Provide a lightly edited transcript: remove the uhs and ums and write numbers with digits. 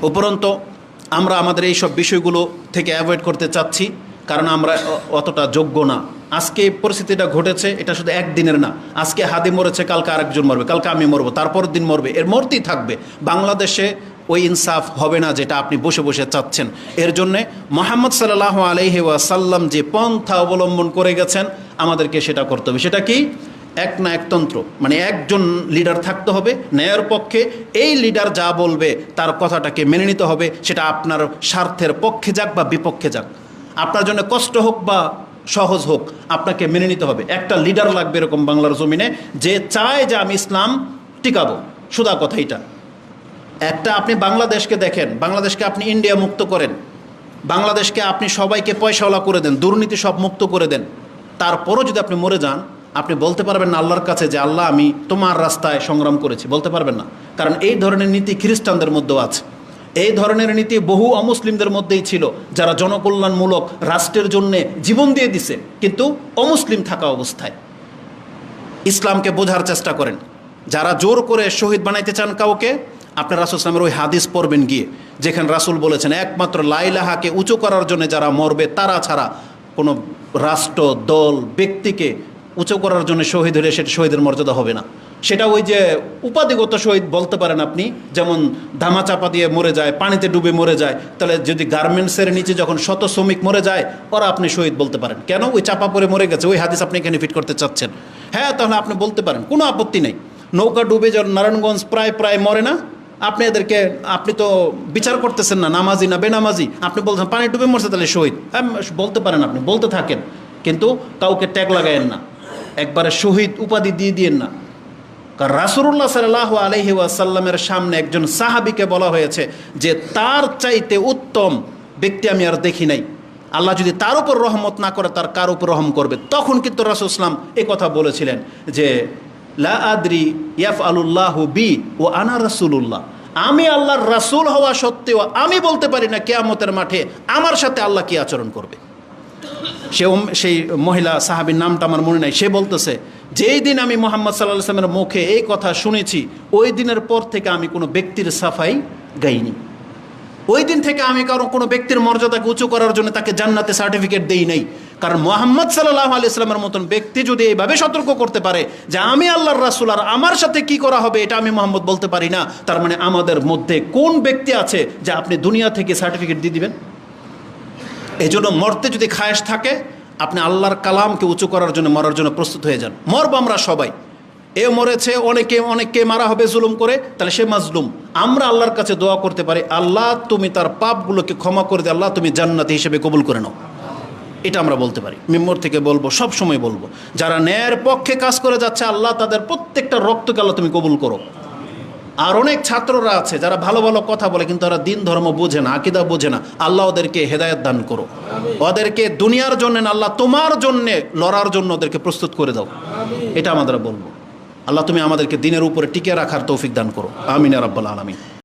উপরন্তু আমরা আমাদের এই সব বিষয়গুলো থেকে অ্যাভয়েড করতে চাচ্ছি, কারণ আমরা অতটা যোগ্য না। আজকে পরিস্থিতিটা ঘটেছে, এটা শুধু একদিনের না। আজকে হাদি মরেছে, কালকে আরেকজন মরবে, কালকে আমি মরবো, তারপরের দিন মরবে, এর মরতেই থাকবে। বাংলাদেশে ওই ইনসাফ হবে না যেটা আপনি বসে বসে চাচ্ছেন। এর জন্যে মুহাম্মদ সাল্লাল্লাহু আলাইহি ওয়াসাল্লাম যে পন্থা অবলম্বন করে গেছেন, আমাদেরকে সেটা করতে হবে। সেটা কি? এক না একতন্ত্র, মানে একজন লিডার থাকতে হবে ন্যায়ের পক্ষে। এই লিডার যা বলবে তার কথাটাকে মেনে নিতে হবে, সেটা আপনার স্বার্থের পক্ষে যাক বা বিপক্ষে যাক, আপনার জন্য কষ্ট হোক বা সহজ হোক, আপনাকে মেনে নিতে হবে। একটা লিডার লাগবে এরকম বাংলার জমিনে, যে চায় যে আমি ইসলাম টিকাবো। সুদা কথা এটা। একটা আপনি বাংলাদেশকে দেখেন, বাংলাদেশকে আপনি ইন্ডিয়া মুক্ত করেন, বাংলাদেশকে আপনি সবাইকে পয়সাওয়ালা করে দেন, দুর্নীতি সব মুক্ত করে দেন, তারপরও যদি আপনি মরে যান, আপনি বলতে পারবেন না আল্লাহর কাছে যে আল্লাহ আমি তোমার রাস্তায় সংগ্রাম করেছি? বলতে পারবেন না। কারণ এই ধরনের নীতি খ্রিস্টানদের মধ্যেও আছে, এই ধরনের নীতি বহু অমুসলিমদের মধ্যেই ছিল, যারা জনকল্যাণমূলক রাষ্ট্রের জন্য জীবন দিয়ে দিছে, কিন্তু অমুসলিম থাকা অবস্থায়। ইসলামকে বোঝার চেষ্টা করেন। যারা জোর করে শহীদ বানাইতে চান কাউকে, আপনার রাসূল ইসলামের ওই হাদিস পড়বেন গিয়ে, যেখানে রাসূল বলেছেন একমাত্র লা ইলাহাকে উঁচু করার জন্য যারা মরবে, তারা ছাড়া কোনো রাষ্ট্র, দল, ব্যক্তিকে উঁচু করার জন্য শহীদ হলে সেটা শহীদের মর্যাদা হবে না। সেটা ওই যে উপাধিগত শহীদ বলতে পারেন আপনি, যেমন ধামাচাপা দিয়ে মরে যায়, পানিতে ডুবে মরে যায়। তাহলে যদি গার্মেন্টসের নিচে যখন শত শ্রমিক মরে যায়, ওরা আপনি শহীদ বলতে পারেন। কেন? ওই চাপা পরে মরে গেছে, ওই হাদিস আপনি এখানে ফিট করতে চাচ্ছেন। হ্যাঁ, তাহলে আপনি বলতে পারেন, কোনো আপত্তি নেই। নৌকা ডুবে যখন নারায়ণগঞ্জ প্রায় মরে না, আপনি এদেরকে, আপনি তো বিচার করতেছেন না নামাজি না বেনামাজি, আপনি বলছেন পানি ডুবে মরছে তাহলে শহীদ। হ্যাঁ, বলতে পারেন, আপনি বলতে থাকেন, কিন্তু কাউকে ট্যাগ লাগায়েন না, একবারে শহীদ উপাধি দিয়ে দিয়েন না। কারণ রাসূলুল্লাহ সাল্লাল্লাহু আলাইহি ওয়াসাল্লামের সামনে একজন সাহাবীকে বলা হয়েছে যে তার চাইতে উত্তম ব্যক্তি আমি আর দেখি নাই, আল্লাহ যদি তার উপর রহমত না করে তার কার উপর রহম করবে। তখন কিন্তু রাসূল ইসলাম এই কথা বলেছিলেন যে লা আদরি ইয়াফআলুল্লাহু বি ও আনা রাসূলুল্লাহ, আমি আল্লাহর রাসূল হওয়া সত্ত্বেও আমি বলতে পারি না কিয়ামতের মাঠে আমার সাথে আল্লাহ কি আচরণ করবে। সেই মহিলা সাহাবীর নামটা আমার মনে নাই, সে বলতেছে যেই দিন আমি মুহাম্মদ সাল্লাল্লাহু আলাইহি ওয়াসাল্লামের মুখে এই কথা শুনেছি, ওই দিনের পর থেকে আমি কোনো ব্যক্তির সাফাই গাইনি। ওই দিন থেকে আমি কোনো ব্যক্তির মর্যাদাকে উঁচু করার জন্য তাকে জান্নাতে সার্টিফিকেট দেই নাই। কারণ মুহাম্মদ সাল্লাল্লাহু আলাইহি ওয়াসাল্লামের মতন ব্যক্তি যদি এইভাবে সতর্ক করতে পারে যে আমি আল্লাহর রাসূল আর আমার সাথে কি করা হবে এটা আমি মুহাম্মদ বলতে পারি না, তার মানে আমাদের মধ্যে কোন ব্যক্তি আছে যে আপনি দুনিয়া থেকে সার্টিফিকেট দিয়ে দিবেন? এই জন্য মরতে যদি খায়েশ থাকে, আপনি আল্লাহর কালামকে উঁচু করার জন্য মরার জন্য প্রস্তুত হয়ে যান। মরব আমরা সবাই, এ মরেছে, অনেককে মারা হবে জুলুম করে, তাহলে সে মাজলুম। আমরা আল্লাহর কাছে দোয়া করতে পারি, আল্লাহ তুমি তার পাপগুলোকে ক্ষমা করে দে, আল্লাহ তুমি জান্নাতি হিসেবে কবুল করে নাও। এটা আমরা বলতে পারি, মিম্বর থেকে বলবো, সব সময় বলবো। যারা ন্যায়ের পক্ষে কাজ করে যাচ্ছে, আল্লাহ তাদের প্রত্যেকটা রক্তকে আল্লাহ তুমি কবুল করো। আর অনেক ছাত্ররা আছে যারা ভালো ভালো কথা বলে, কিন্তু তারা দিন ধর্ম বোঝে না, আকীদা বোঝে না। আল্লাহ ওদেরকে হেদায়েত দান করো, ওদেরকে দুনিয়ার জন্য না, আল্লাহ তোমার জন্যে লড়ার জন্য ওদেরকে প্রস্তুত করে দাও। এটা আমরা বলবো। আল্লাহ তুমি আমাদেরকে দিনের উপরে টিকে রাখার তৌফিক দান করো। আমিন ইয়া রাব্বাল আলামিন।